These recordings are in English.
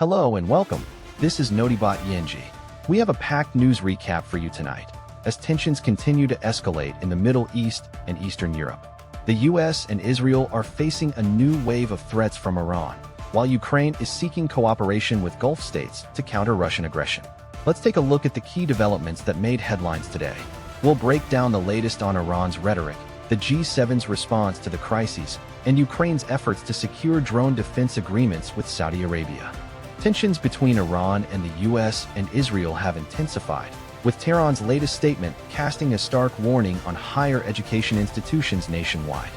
Hello and welcome. This is Notibot Yenji. We have a packed news recap for you tonight, as tensions continue to escalate in the Middle East and Eastern Europe. The US and Israel are facing a new wave of threats from Iran, while Ukraine is seeking cooperation with Gulf states to counter Russian aggression. Let's take a look at the key developments that made headlines today. We'll break down the latest on Iran's rhetoric, the G7's response to the crises, and Ukraine's efforts to secure drone defense agreements with Saudi Arabia. Tensions between Iran and the US and Israel have intensified, with Tehran's latest statement casting a stark warning on higher education institutions nationwide.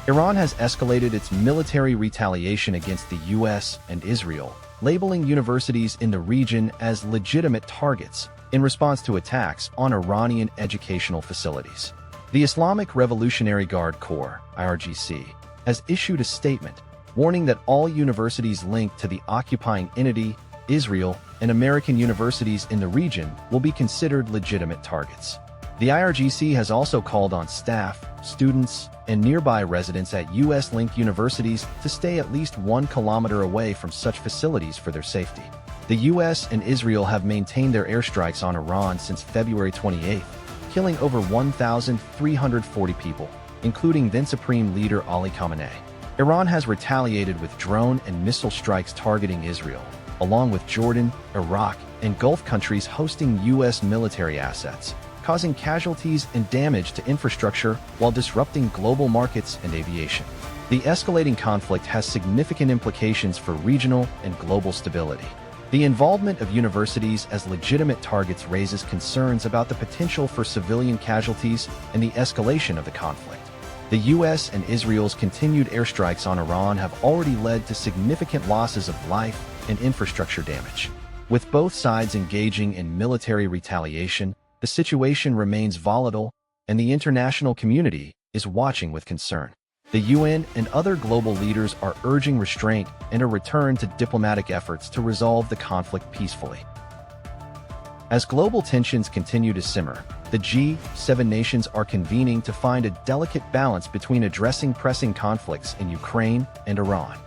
Iran has escalated its military retaliation against the US and Israel, labeling universities in the region as legitimate targets in response to attacks on Iranian educational facilities. The Islamic Revolutionary Guard Corps, IRGC, has issued a statement warning that all universities linked to the occupying entity, Israel, and American universities in the region will be considered legitimate targets. The IRGC has also called on staff, students, and nearby residents at US-linked universities to stay at least 1 kilometer away from such facilities for their safety. The US and Israel have maintained their airstrikes on Iran since February 28, killing over 1,340 people, including then-Supreme Leader Ali Khamenei. Iran has retaliated with drone and missile strikes targeting Israel, along with Jordan, Iraq, and Gulf countries hosting U.S. military assets, causing casualties and damage to infrastructure while disrupting global markets and aviation. The escalating conflict has significant implications for regional and global stability. The involvement of universities as legitimate targets raises concerns about the potential for civilian casualties and the escalation of the conflict. The US and Israel's continued airstrikes on Iran have already led to significant losses of life and infrastructure damage. With both sides engaging in military retaliation, the situation remains volatile, and the international community is watching with concern. The UN and other global leaders are urging restraint and a return to diplomatic efforts to resolve the conflict peacefully. As global tensions continue to simmer, the G7 nations are convening to find a delicate balance between addressing pressing conflicts in Ukraine and Iran.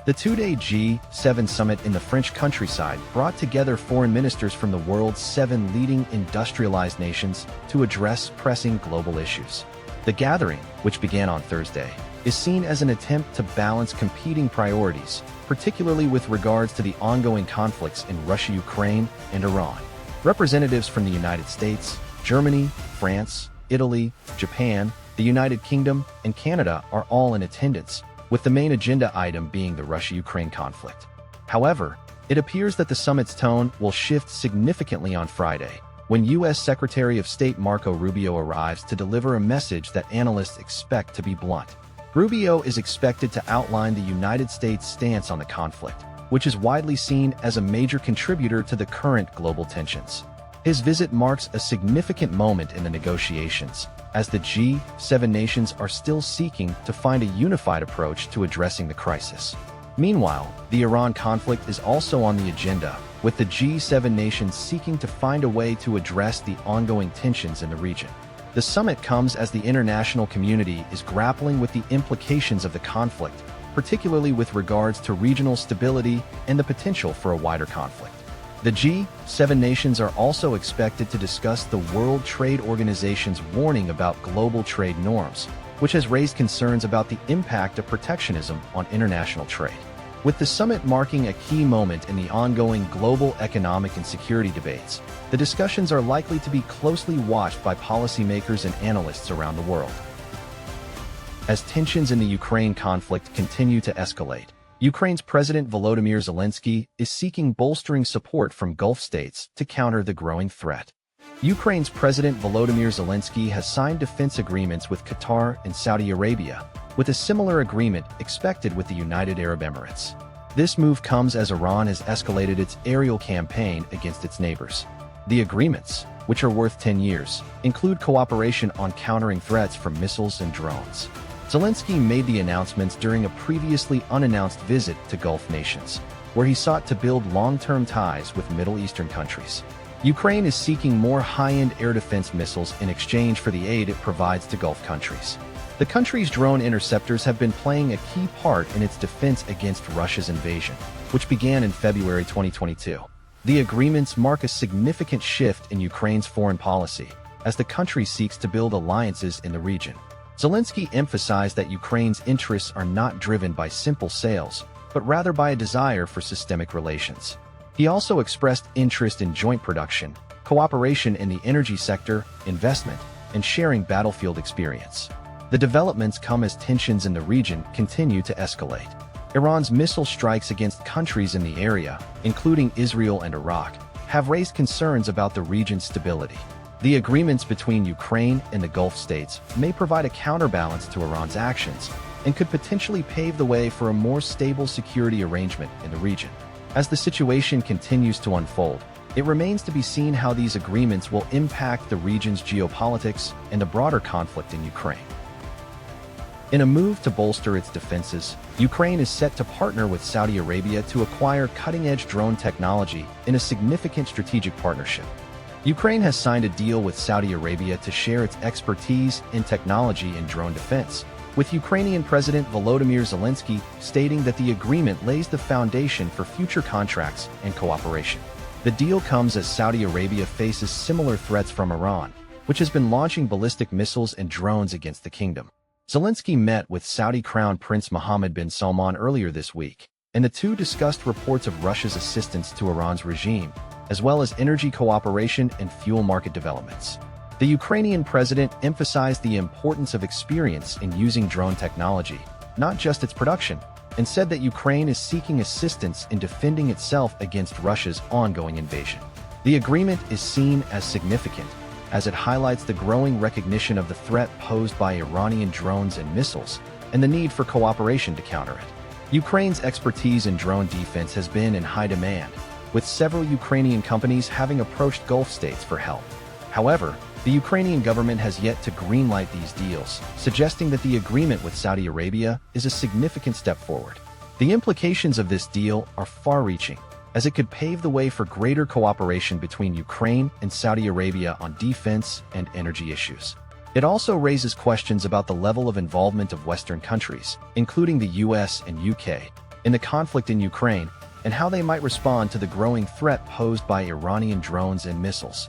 The two-day G7 summit in the French countryside brought together foreign ministers from the world's 7 leading industrialized nations to address pressing global issues. The gathering, which began on Thursday, is seen as an attempt to balance competing priorities, particularly with regards to the ongoing conflicts in Russia, Ukraine, and Iran. Representatives from the United States, Germany, France, Italy, Japan, the United Kingdom, and Canada are all in attendance, with the main agenda item being the Russia-Ukraine conflict. However, it appears that the summit's tone will shift significantly on Friday, when U.S. Secretary of State Marco Rubio arrives to deliver a message that analysts expect to be blunt. Rubio is expected to outline the United States' stance on the conflict, which is widely seen as a major contributor to the current global tensions. His visit marks a significant moment in the negotiations, as the G7 nations are still seeking to find a unified approach to addressing the crisis. Meanwhile, the Iran conflict is also on the agenda, with the G7 nations seeking to find a way to address the ongoing tensions in the region. The summit comes as the international community is grappling with the implications of the conflict, particularly with regards to regional stability and the potential for a wider conflict. The G7 nations are also expected to discuss the World Trade Organization's warning about global trade norms, which has raised concerns about the impact of protectionism on international trade. With the summit marking a key moment in the ongoing global economic and security debates, the discussions are likely to be closely watched by policymakers and analysts around the world. As tensions in the Ukraine conflict continue to escalate, Ukraine's President Volodymyr Zelenskyy is seeking bolstering support from Gulf states to counter the growing threat. Ukraine's President Volodymyr Zelenskyy has signed defense agreements with Qatar and Saudi Arabia, with a similar agreement expected with the United Arab Emirates. This move comes as Iran has escalated its aerial campaign against its neighbors. The agreements, which are worth 10 years, include cooperation on countering threats from missiles and drones. Zelenskyy made the announcements during a previously unannounced visit to Gulf nations, where he sought to build long-term ties with Middle Eastern countries. Ukraine is seeking more high-end air defense missiles in exchange for the aid it provides to Gulf countries. The country's drone interceptors have been playing a key part in its defense against Russia's invasion, which began in February 2022. The agreements mark a significant shift in Ukraine's foreign policy, as the country seeks to build alliances in the region. Zelenskyy emphasized that Ukraine's interests are not driven by simple sales, but rather by a desire for systemic relations. He also expressed interest in joint production, cooperation in the energy sector, investment, and sharing battlefield experience. The developments come as tensions in the region continue to escalate. Iran's missile strikes against countries in the area, including Israel and Iraq, have raised concerns about the region's stability. The agreements between Ukraine and the Gulf states may provide a counterbalance to Iran's actions and could potentially pave the way for a more stable security arrangement in the region. As the situation continues to unfold, it remains to be seen how these agreements will impact the region's geopolitics and the broader conflict in Ukraine. In a move to bolster its defenses, Ukraine is set to partner with Saudi Arabia to acquire cutting-edge drone technology in a significant strategic partnership. Ukraine has signed a deal with Saudi Arabia to share its expertise in technology in drone defense, with Ukrainian President Volodymyr Zelenskyy stating that the agreement lays the foundation for future contracts and cooperation. The deal comes as Saudi Arabia faces similar threats from Iran, which has been launching ballistic missiles and drones against the kingdom. Zelenskyy met with Saudi Crown Prince Mohammed bin Salman earlier this week, and the two discussed reports of Russia's assistance to Iran's regime, as well as energy cooperation and fuel market developments. The Ukrainian president emphasized the importance of experience in using drone technology, not just its production, and said that Ukraine is seeking assistance in defending itself against Russia's ongoing invasion. The agreement is seen as significant, as it highlights the growing recognition of the threat posed by Iranian drones and missiles, and the need for cooperation to counter it. Ukraine's expertise in drone defense has been in high demand, with several Ukrainian companies having approached Gulf states for help. However, the Ukrainian government has yet to greenlight these deals, suggesting that the agreement with Saudi Arabia is a significant step forward. The implications of this deal are far-reaching, as it could pave the way for greater cooperation between Ukraine and Saudi Arabia on defense and energy issues. It also raises questions about the level of involvement of Western countries, including the US and UK, in the conflict in Ukraine, and how they might respond to the growing threat posed by Iranian drones and missiles.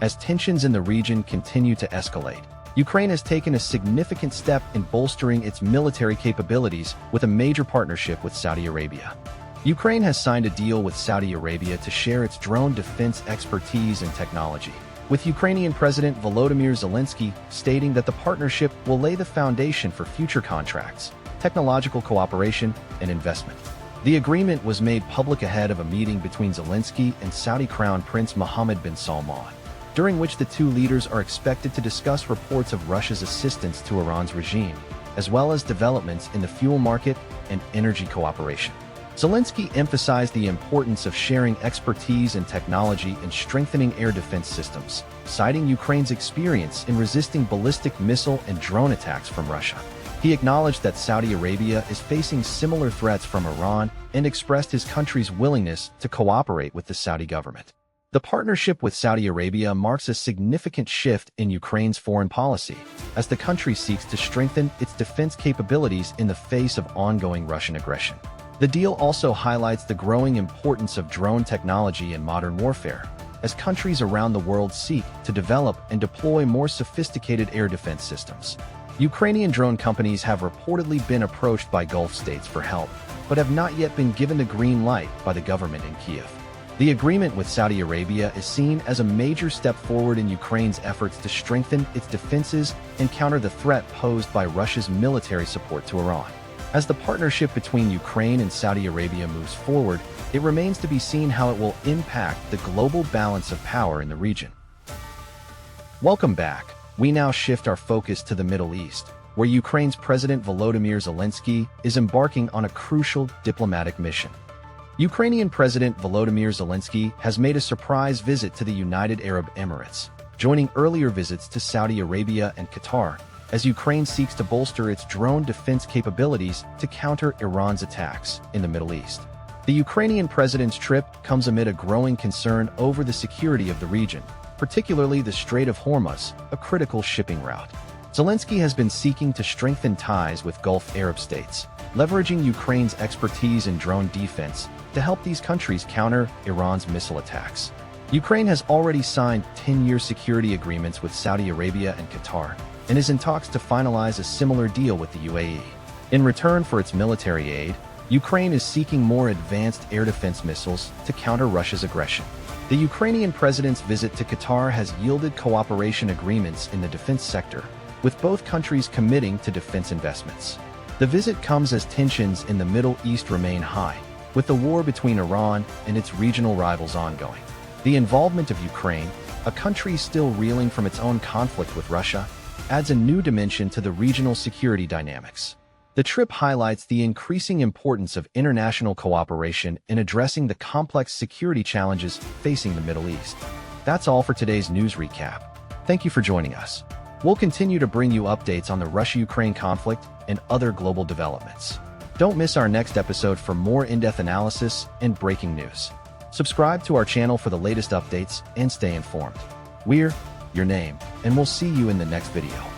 As tensions in the region continue to escalate, Ukraine has taken a significant step in bolstering its military capabilities with a major partnership with Saudi Arabia. Ukraine has signed a deal with Saudi Arabia to share its drone defense expertise and technology, with Ukrainian President Volodymyr Zelenskyy stating that the partnership will lay the foundation for future contracts, technological cooperation, and investment. The agreement was made public ahead of a meeting between Zelenskyy and Saudi Crown Prince Mohammed bin Salman, during which the two leaders are expected to discuss reports of Russia's assistance to Iran's regime, as well as developments in the fuel market and energy cooperation. Zelenskyy emphasized the importance of sharing expertise and technology in strengthening air defense systems, citing Ukraine's experience in resisting ballistic missile and drone attacks from Russia. He acknowledged that Saudi Arabia is facing similar threats from Iran and expressed his country's willingness to cooperate with the Saudi government. The partnership with Saudi Arabia marks a significant shift in Ukraine's foreign policy, as the country seeks to strengthen its defense capabilities in the face of ongoing Russian aggression. The deal also highlights the growing importance of drone technology in modern warfare, as countries around the world seek to develop and deploy more sophisticated air defense systems. Ukrainian drone companies have reportedly been approached by Gulf states for help, but have not yet been given the green light by the government in Kyiv. The agreement with Saudi Arabia is seen as a major step forward in Ukraine's efforts to strengthen its defenses and counter the threat posed by Russia's military support to Iran. As the partnership between Ukraine and Saudi Arabia moves forward, it remains to be seen how it will impact the global balance of power in the region. Welcome back. We now shift our focus to the Middle East, where Ukraine's President Volodymyr Zelenskyy is embarking on a crucial diplomatic mission. Ukrainian President Volodymyr Zelenskyy has made a surprise visit to the United Arab Emirates, joining earlier visits to Saudi Arabia and Qatar, as Ukraine seeks to bolster its drone defense capabilities to counter Iran's attacks in the Middle East. The Ukrainian president's trip comes amid a growing concern over the security of the region, particularly the Strait of Hormuz, a critical shipping route. Zelenskyy has been seeking to strengthen ties with Gulf Arab states, leveraging Ukraine's expertise in drone defense to help these countries counter Iran's missile attacks. Ukraine has already signed 10-year security agreements with Saudi Arabia and Qatar, and is in talks to finalize a similar deal with the UAE. In return for its military aid, Ukraine is seeking more advanced air defense missiles to counter Russia's aggression. The Ukrainian president's visit to Qatar has yielded cooperation agreements in the defense sector, with both countries committing to defense investments. The visit comes as tensions in the Middle East remain high, with the war between Iran and its regional rivals ongoing. The involvement of Ukraine, a country still reeling from its own conflict with Russia, adds a new dimension to the regional security dynamics. The trip highlights the increasing importance of international cooperation in addressing the complex security challenges facing the Middle East. That's all for today's news recap. Thank you for joining us. We'll continue to bring you updates on the Russia-Ukraine conflict and other global developments. Don't miss our next episode for more in-depth analysis and breaking news. Subscribe to our channel for the latest updates and stay informed. We're your name, and we'll see you in the next video.